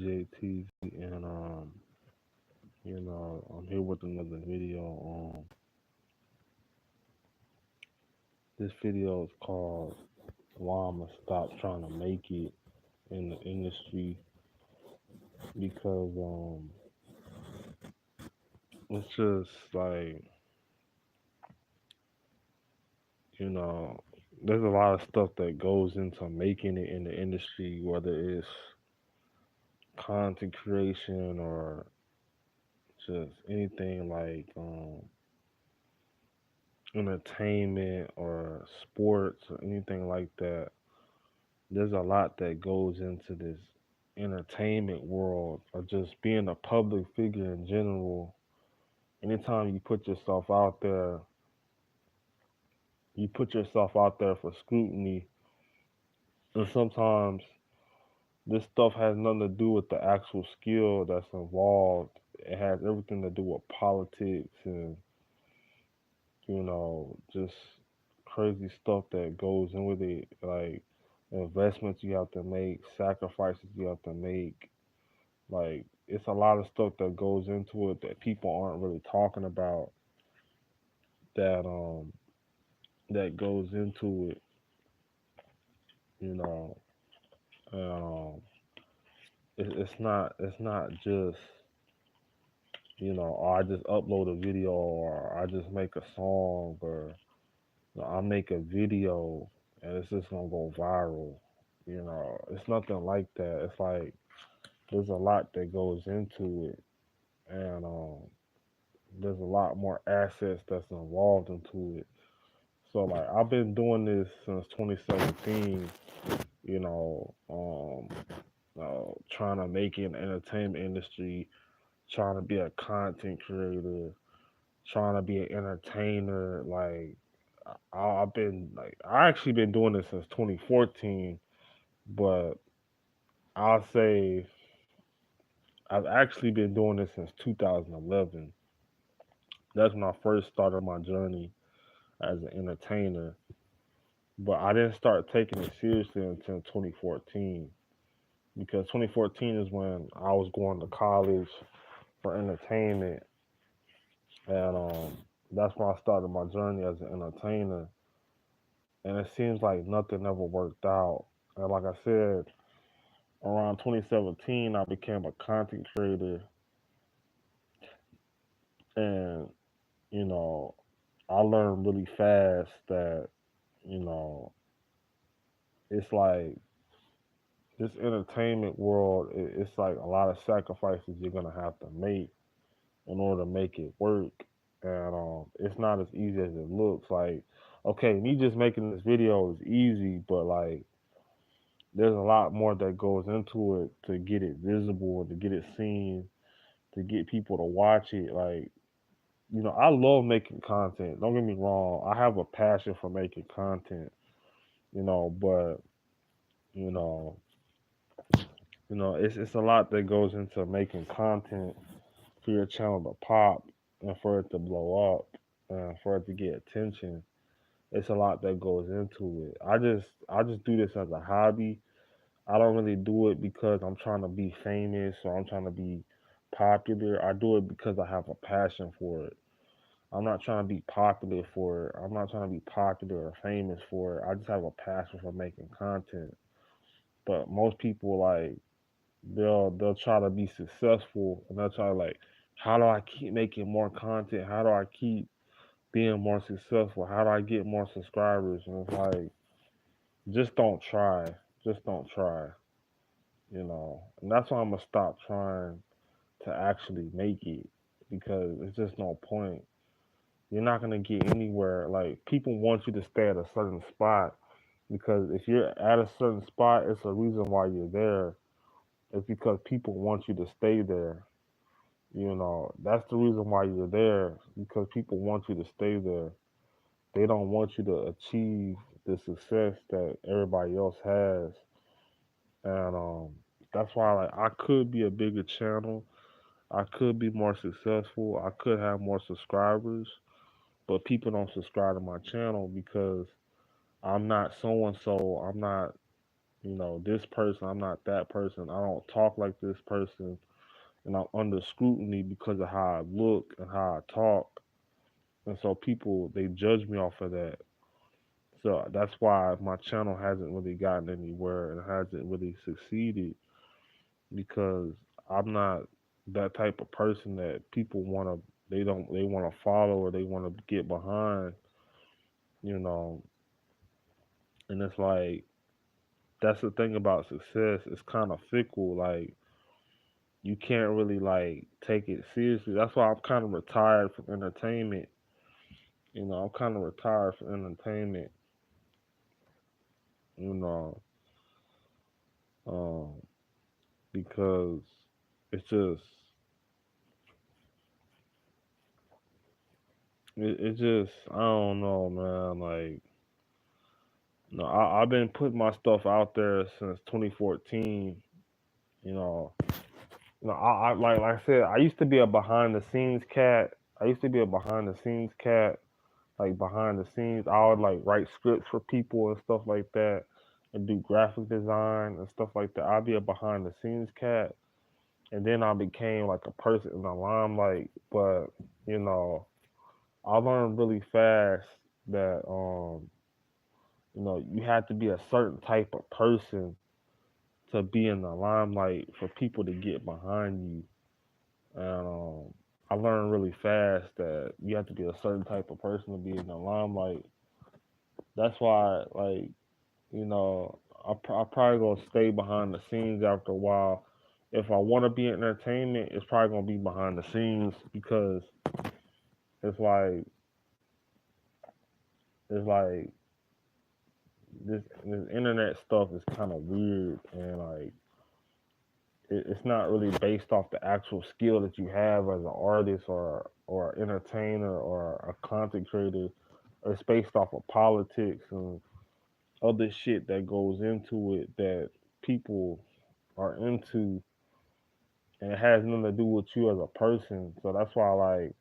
N.G.A, and I'm here with another video. This video is called "Why I'ma Stop Trying to Make It in the Industry," because it's just like you know, there's a lot of stuff that goes into making it in the industry, whether it's content creation or just anything like entertainment or sports or anything like that. There's a lot that goes into this entertainment world or just being a public figure in general. Anytime you put yourself out there for scrutiny, and sometimes this stuff has nothing to do with the actual skill that's involved. It has everything to do with politics and just crazy stuff that goes in with it, like investments you have to make, sacrifices you have to make. Like it's a lot of stuff that goes into it that people aren't really talking about. That that goes into it, you know. And, it's not just oh, I just upload a video or I just make a song or I make a video and it's just gonna go viral. It's nothing like that. It's like there's a lot that goes into it, and there's a lot more assets that's involved into it. So like I've been doing this since 2017. You know, trying to make it in the entertainment industry, trying to be a content creator, trying to be an entertainer. Like I've been like I actually been doing this since 2014, but I'll say I've actually been doing this since 2011. That's when I first started my journey as an entertainer. But I didn't start taking it seriously until 2014 because 2014 is when I was going to college for entertainment, and that's when I started my journey as an entertainer. And it seems like nothing ever worked out. And like I said, around 2017, I became a content creator, and you know, I learned really fast that you know it's like this entertainment world. It's like a lot of sacrifices you're gonna have to make in order to make it work, and it's not as easy as it looks. Like, okay, me just making this video is easy, but like there's a lot more that goes into it to get it visible, to get it seen, to get people to watch it. Like, I love making content. Don't get me wrong. I have a passion for making content, but you know, it's a lot that goes into making content for your channel to pop and for it to blow up and for it to get attention. It's a lot that goes into it. I just do this as a hobby. I don't really do it because I'm trying to be famous or I'm trying to be popular. I do it because I have a passion for it. I'm not trying to be popular for it. I'm not trying to be popular or famous for it. I just have a passion for making content. But most people like they'll try to be successful and they'll try to like, how do I keep making more content? How do I keep being more successful? How do I get more subscribers? And it's like, just don't try. Just don't try. And that's why I'm gonna stop trying to actually make it because it's just no point. You're not gonna get anywhere. Like people want you to stay at a certain spot because if you're at a certain spot, it's a reason why you're there. It's because people want you to stay there. That's the reason why you're there because people want you to stay there. They don't want you to achieve the success that everybody else has, and that's why like I could be a bigger channel. I could be more successful. I could have more subscribers, but people don't subscribe to my channel because I'm not so and so. I'm not, this person, I'm not that person. I don't talk like this person, and I'm under scrutiny because of how I look and how I talk. And so people they judge me off of that. So that's why my channel hasn't really gotten anywhere and hasn't really succeeded because I'm not that type of person that people want to they want to follow or they want to get behind, you know. And it's like that's the thing about success. It's kind of fickle. Like you can't really like take it seriously. That's why I'm kind of retired from entertainment. I'm kind of retired from entertainment. You know, um, because it's just it just I don't know, man. Like no, I've been putting my stuff out there since 2014. You know, I like I said, I used to be a behind the scenes cat. I used to be a behind the scenes cat, like behind the scenes. I would like write scripts for people and stuff like that, and do graphic design and stuff like that. I'd be a behind the scenes cat, and then I became like a person in the limelight. But you know, I learned really fast that you have to be a certain type of person to be in the limelight for people to get behind you. And I learned really fast that you have to be a certain type of person to be in the limelight. That's why, like, I probably gonna stay behind the scenes after a while. If I want to be in entertainment, it's probably gonna be behind the scenes because it's like it's like this internet stuff is kind of weird and like it's not really based off the actual skill that you have as an artist or an entertainer or a content creator. It's based off of politics and other shit that goes into it that people are into, and it has nothing to do with you as a person. So that's why, like,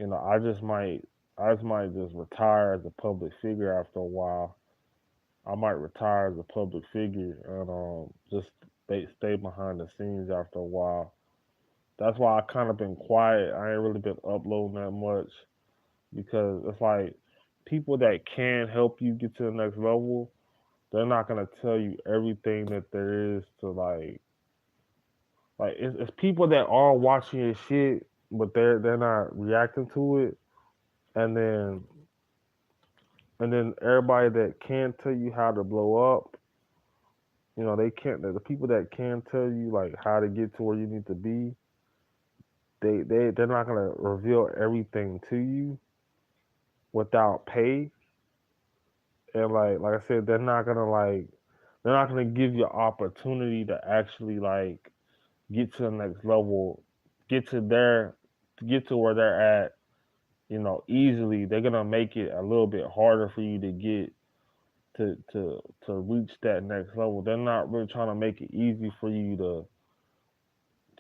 I just might just retire as a public figure after a while. I might retire as a public figure and just stay behind the scenes after a while. That's why I kind of been quiet. I ain't really been uploading that much because it's like people that can help you get to the next level, they're not gonna tell you everything that there is to like it's people that are watching your shit, but they're not reacting to it, and then everybody that can tell you how to blow up, they can't. The people that can tell you like how to get to where you need to be, they're not gonna reveal everything to you without pay, and like I said, they're not gonna give you opportunity to actually like get to the next level, get to their get to where they're at, easily. They're gonna make it a little bit harder for you to get to reach that next level. They're not really trying to make it easy for you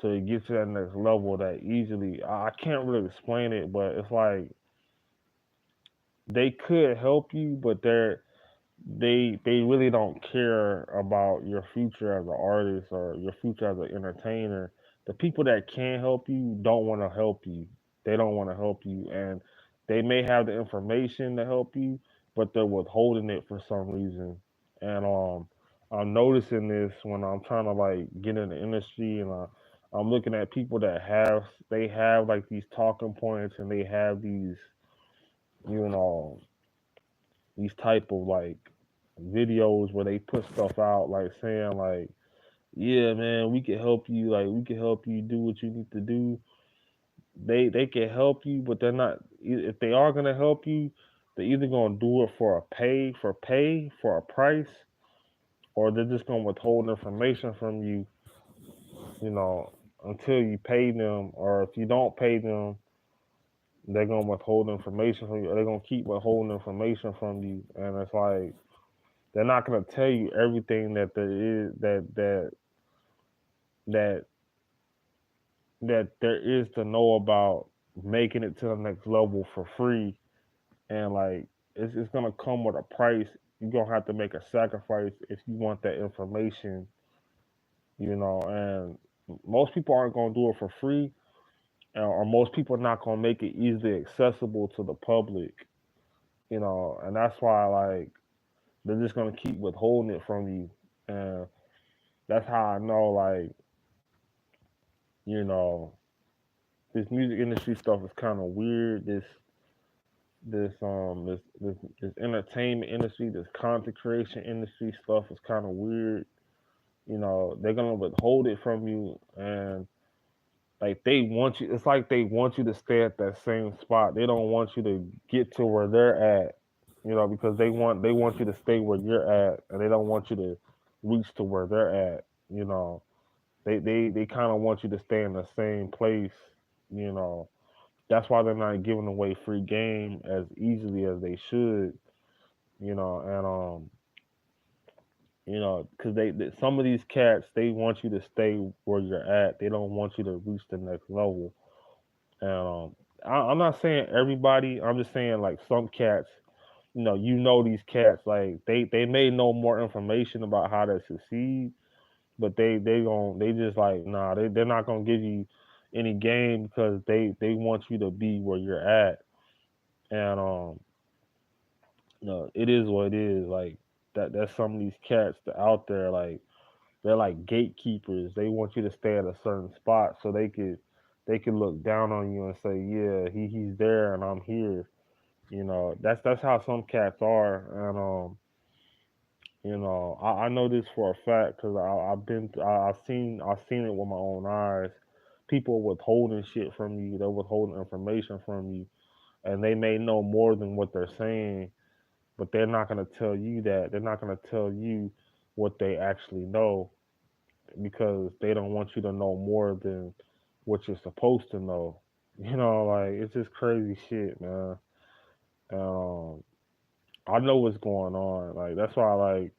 to get to that next level that easily. I can't really explain it, but it's like they could help you, but they really don't care about your future as an artist or your future as an entertainer. The people that can help you don't want to help you. They don't want to help you, and they may have the information to help you, but they're withholding it for some reason. And I'm noticing this when I'm trying to like get in the industry, and I'm looking at people that they have like these talking points, and they have you know these type of like videos where they put stuff out like saying like, yeah man, we can help you, like we can help you do what you need to do. They can help you, but they're not, if they are gonna help you, they're either gonna do it for pay for a price, or they're just gonna withhold information from you, you know, until you pay them, or if you don't pay them, they're gonna withhold information from you, or they're gonna keep withholding information from you. And it's like they're not gonna tell you everything that there is that there is to know about making it to the next level for free, and like it's gonna come with a price. you're gonna have to make a sacrifice if you want that information, and most people aren't gonna do it for free, or most people are not gonna make it easily accessible to the public, and that's why like they're just gonna keep withholding it from you, and that's how I know like you know this music industry stuff is kind of weird. This entertainment industry, this content creation industry stuff is kind of weird. They're gonna withhold it from you, and like they want you. It's like they want you to stay at that same spot. They don't want you to get to where they're at. Because they want you to stay where you're at, and they don't want you to reach to where they're at. They kind of want you to stay in the same place. You know, that's why they're not giving away free game as easily as they should. And because some of these cats they want you to stay where you're at. They don't want you to reach the next level. And I'm not saying everybody. I'm just saying like some cats. These cats like they may know more information about how to succeed, but they just like nah. They're not gonna give you any game because they want you to be where you're at. And it is what it is. Like that's some of these cats that out there like they're like gatekeepers. They want you to stay at a certain spot so they could look down on you and say, yeah, he's there and I'm here. That's how some cats are. And I know this for a fact because I've seen it with my own eyes. People withholding shit from you. They're withholding information from you, and they may know more than what they're saying, but they're not gonna tell you that. They're not gonna tell you what they actually know because they don't want you to know more than what you're supposed to know. Like it's just crazy shit, man. Um, I know what's going on. Like that's why, like,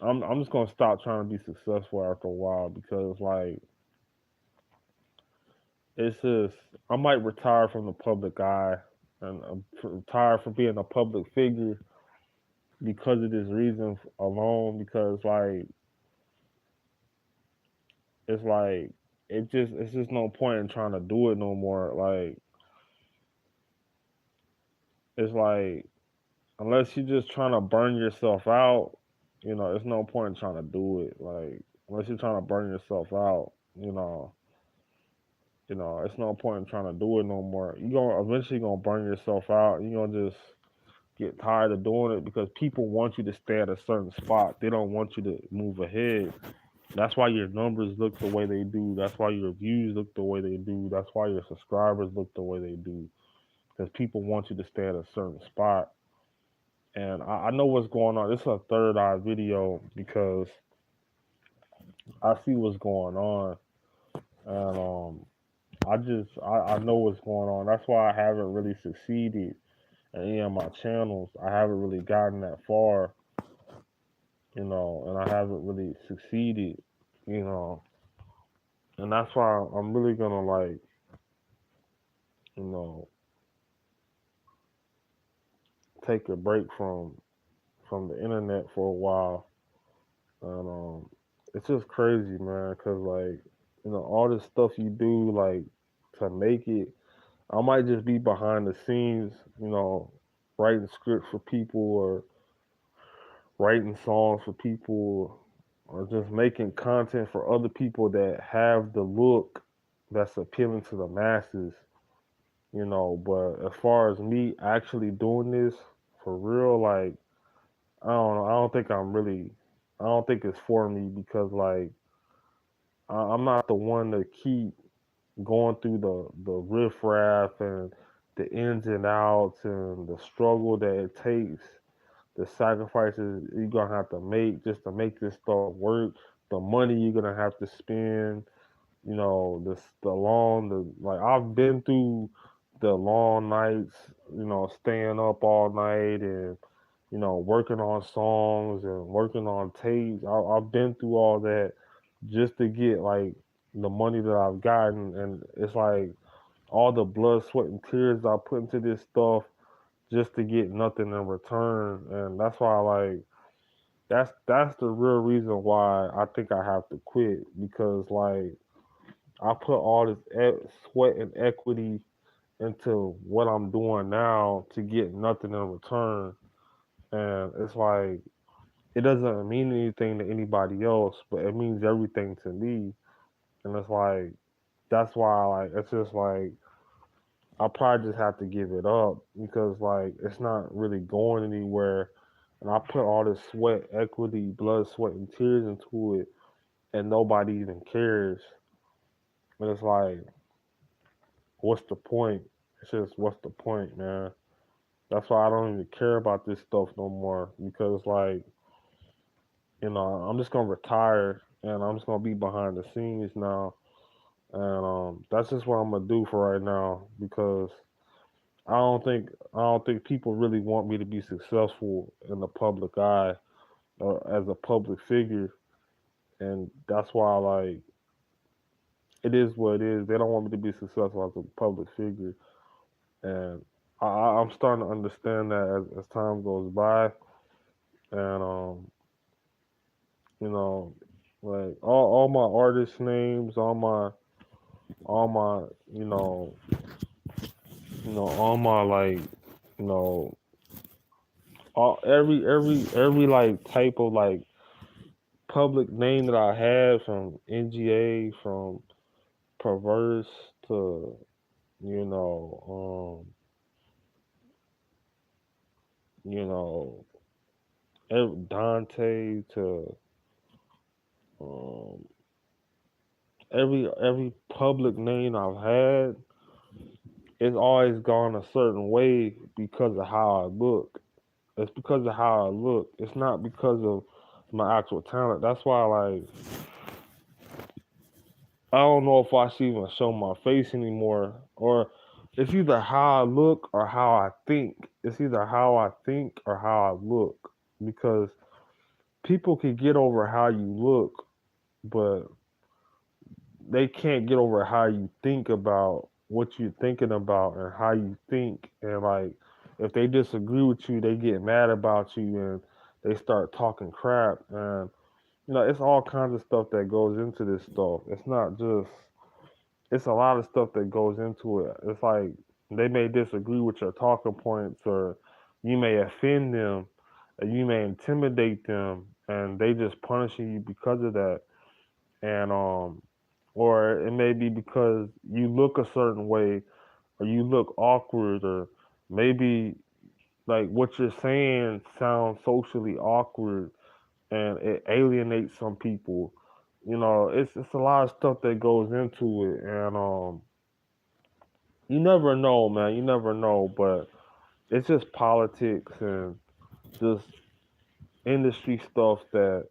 I'm just gonna stop trying to be successful after a while because, like, it's just I might retire from the public eye and retire from being a public figure because of this reason alone. Because it's like it's just no point in trying to do it no more. Like it's like unless you're just trying to burn yourself out, it's no point in trying to do it. Like unless you're trying to burn yourself out, it's no point in trying to do it no more. You're gonna eventually gonna burn yourself out. You're gonna just get tired of doing it because people want you to stay at a certain spot. They don't want you to move ahead. That's why your numbers look the way they do. That's why your views look the way they do. That's why your subscribers look the way they do. Because people want you to stay at a certain spot. And I know what's going on. This is a third eye video because I see what's going on. And I know what's going on. That's why I haven't really succeeded in any of my channels. I haven't really gotten that far, and I haven't really succeeded, you know. And that's why I'm really gonna like, you know, take a break from the internet for a while. And it's just crazy, man, cause like, all this stuff you do like to make it. I might just be behind the scenes, writing scripts for people or writing songs for people or just making content for other people that have the look that's appealing to the masses. But as far as me actually doing this for real, like, I don't know. I don't think it's for me because, like, I'm not the one to keep going through the riffraff and the ins and outs and the struggle that it takes, the sacrifices you're gonna have to make just to make this stuff work, the money you're gonna have to spend, the like I've been through the long nights, staying up all night and working on songs and working on tapes. I've been through all that just to get like the money that I've gotten, and it's like all the blood, sweat, and tears I put into this stuff just to get nothing in return, and that's why like that's the real reason why I think I have to quit because like I put all this sweat and equity into what I'm doing now to get nothing in return, and it's like it doesn't mean anything to anybody else, but it means everything to me, and it's like that's why like it's just like I probably just have to give it up because like it's not really going anywhere. And I put all this sweat, equity, blood, sweat, and tears into it, and nobody even cares. And it's like, what's the point? It's just, what's the point, man? That's why I don't even care about this stuff no more because, like, I'm just gonna retire and I'm just gonna be behind the scenes now, and that's just what I'm gonna do for right now because I don't think people really want me to be successful in the public eye or as a public figure, and that's why like it is what it is. They don't want me to be successful as a public figure, and I'm starting to understand that as time goes by, and you know, like all my artist names, all my all my like you know all every like type of like public name that I had from N.G.A, from Perverse to you know you know Dante to um every public name I've had, it's always gone a certain way because of how I look. It's because of how I look. It's not because of my actual talent. That's why like I don't know if I should even show my face anymore, or it's either how I look or how I think. It's either how I think or how I look because people can get over how you look, but they can't get over how you think about what you're thinking about and how you think. And like, if they disagree with you, they get mad about you and they start talking crap. And it's all kinds of stuff that goes into this stuff. It's not just it's a lot of stuff that goes into it. It's like they may disagree with your talking points, or you may offend them, or you may intimidate them, and they just punishing you because of that. And or it may be because you look a certain way, or you look awkward, or maybe like what you're saying sounds socially awkward, and it alienates some people. It's a lot of stuff that goes into it, and you never know, man. You never know, but it's just politics and just industry stuff that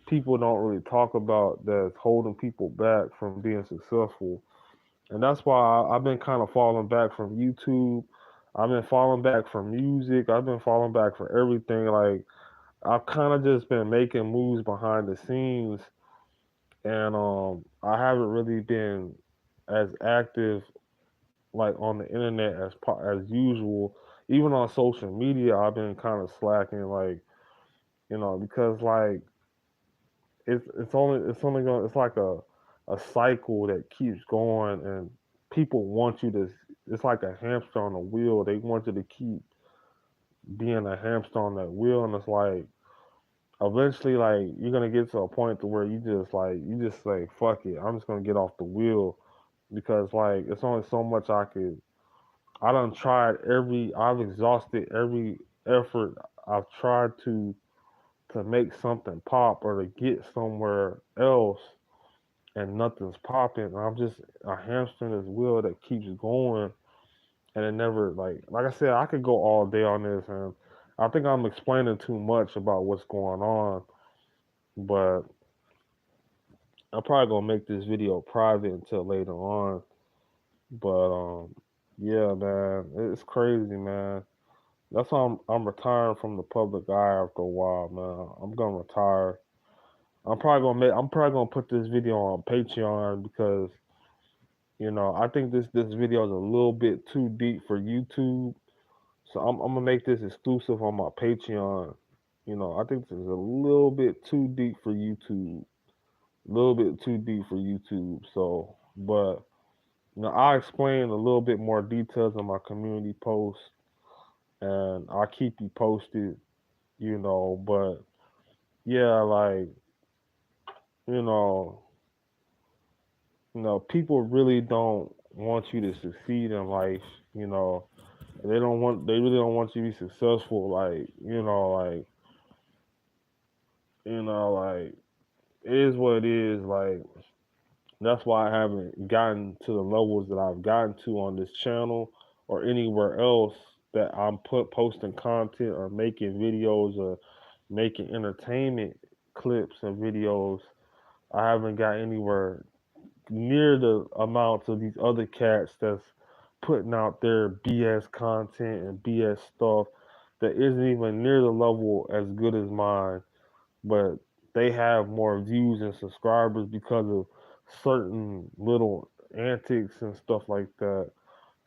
people don't really talk about that's holding people back from being successful. And that's why I've been kind of falling back from YouTube. I've been falling back from music. I've been falling back for everything. Like I've kind of just been making moves behind the scenes, and I haven't really been as active like on the internet as usual. Even on social media, I've been kind of slacking, like because like it's only going it's like a cycle that keeps going, and people want you to. It's like a hamster on a wheel. They want you to keep being a hamster on that wheel, and it's like eventually, like you're gonna get to a point to where you just say, "Fuck it, I'm just gonna get off the wheel," because like it's only so much I could. I done tried I've exhausted every effort I've tried to make something pop or to get somewhere else, and nothing's popping. I'm just a hamster in this wheel that keeps going, and it never like I said, I could go all day on this, and I think I'm explaining too much about what's going on, but I'm probably gonna make this video private until later on. But yeah, man, it's crazy, man. That's why I'm retiring from the public eye after a while, man. I'm gonna retire. I'm probably gonna put this video on Patreon because I think this video is a little bit too deep for YouTube. So I'm gonna make this exclusive on my Patreon. You know, I think this is a little bit too deep for YouTube. A little bit too deep for YouTube. So, but you know, I'll explain a little bit more details in my community post, and I'll keep you posted. You know, but yeah, like you know, people really don't want you to succeed in life. You know, they really don't want you to be successful. Like it is what it is. Like that's why I haven't gotten to the levels that I've gotten to on this channel or anywhere else that I'm posting content or making videos or making entertainment clips and videos. I haven't got anywhere near the amounts of these other cats that's putting out their BS content and BS stuff that isn't even near the level as good as mine, but they have more views and subscribers because of certain little antics and stuff like that,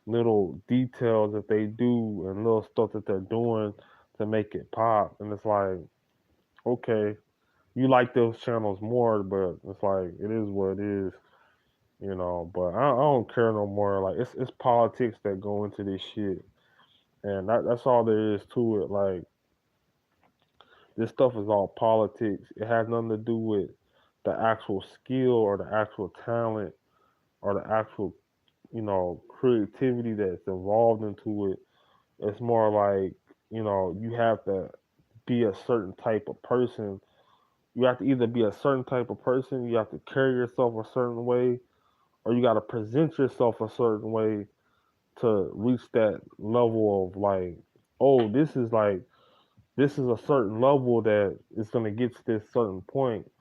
little details that they do and little stuff that they're doing to make it pop. And it's like, okay, you like those channels more, but it's like it is what it is, you know. But I don't care no more. Like it's politics that go into this shit, and that's all there is to it. Like this stuff is all politics. It has nothing to do with the actual skill or the actual talent or the actual, creativity that's involved into it. It's more like, you have to be a certain type of person. You have to either be a certain type of person, you have to carry yourself a certain way, or you got to present yourself a certain way to reach that level of like, oh, this is a certain level that is gonna get to this certain point.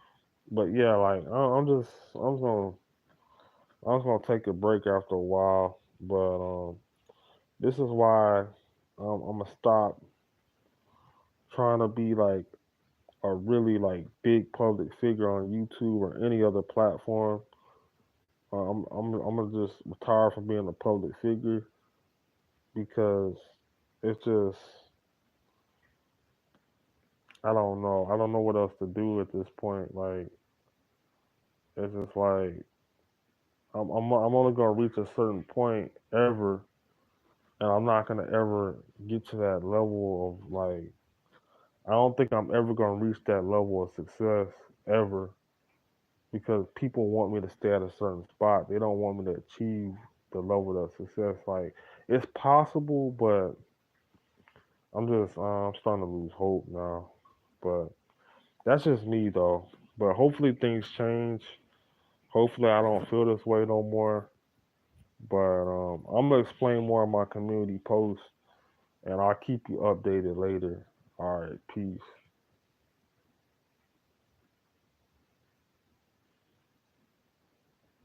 But yeah, like I'm just gonna take a break after a while. But this is why I'm gonna stop trying to be like a really like big public figure on YouTube or any other platform. I'm gonna just retire from being a public figure because it's just I don't know. I don't know what else to do at this point. Like it's just like I'm only gonna reach a certain point ever, and I'm not gonna ever get to that level of like I don't think I'm ever gonna reach that level of success ever because people want me to stay at a certain spot. They don't want me to achieve the level of success. Like it's possible, but I'm starting to lose hope now. But that's just me though. But hopefully things change. Hopefully I don't feel this way no more. But I'm gonna explain more on my community post, and I'll keep you updated later. All right, peace.